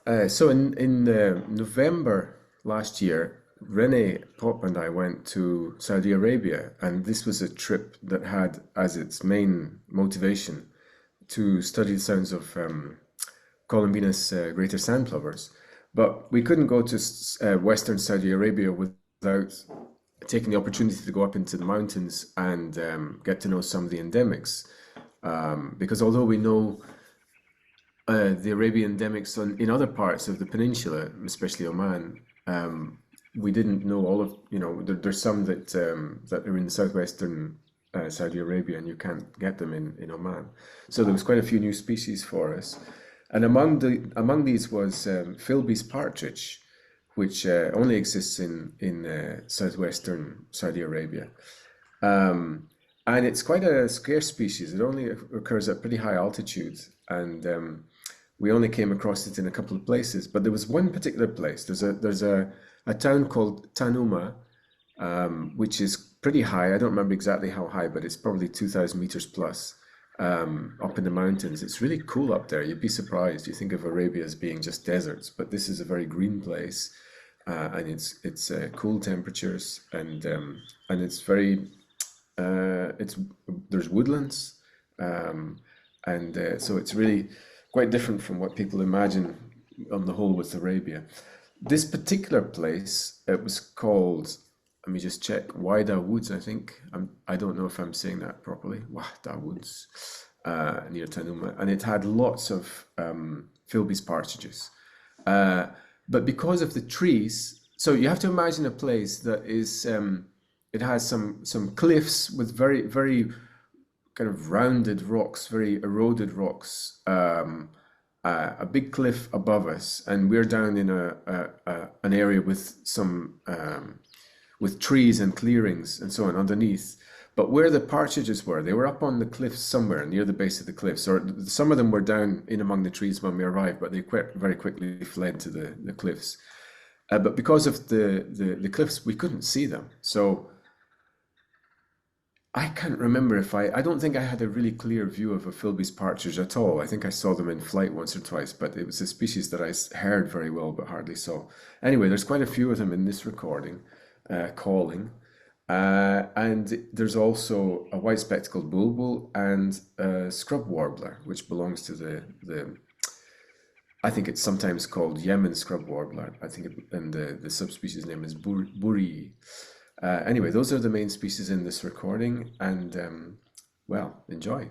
So in November last year, Rene Pop and I went to Saudi Arabia, and this was a trip that had as its main motivation to study the sounds of Columbina's greater sand plovers. But we couldn't go to Western Saudi Arabia without taking the opportunity to go up into the mountains and get to know some of the endemics. Because although we know the Arabian endemics in other parts of the peninsula, especially Oman, we didn't know all of, there's some that are in southwestern Saudi Arabia and you can't get them in Oman. So there was quite a few new species for us. And among these was Philby's partridge, which only exists in southwestern Saudi Arabia. And it's quite a scarce species. It only occurs at pretty high altitude, and we only came across it in a couple of places. But there was one particular place. There's a town called Tanoumah, which is pretty high. I don't remember exactly how high, but it's probably 2,000 meters plus up in the mountains. It's really cool up there. You'd be surprised. You think of Arabia as being just deserts, but this is a very green place, and it's cool temperatures, and it's very it's there's woodlands, and so it's really quite different from what people imagine on the whole with Arabia. This particular place, it was called, let me just check, Wahdah Woods, I think. I don't know if I'm saying that properly. Wahdah Woods, near Tanoumah. And it had lots of Philby's partridges. But because of the trees, so you have to imagine a place that is, it has some cliffs with very, very kind of rounded rocks, very eroded rocks, a big cliff above us, and we're down in an area with some with trees and clearings and so on underneath. But where the partridges were, they were up on the cliffs somewhere near the base of the cliffs, or some of them were down in among the trees when we arrived, but they very quickly fled to the cliffs. But because of the cliffs, we couldn't see them. So I can't remember if I don't think I had a really clear view of a Philby's partridge at all. I think I saw them in flight once or twice, but it was a species that I heard very well but hardly saw. Anyway, there's quite a few of them in this recording, calling. And there's also a white spectacled bulbul and a scrub warbler, which belongs to the I think it's sometimes called Yemen scrub warbler. I think and the subspecies name is buri. Anyway, those are the main species in this recording, and well, enjoy.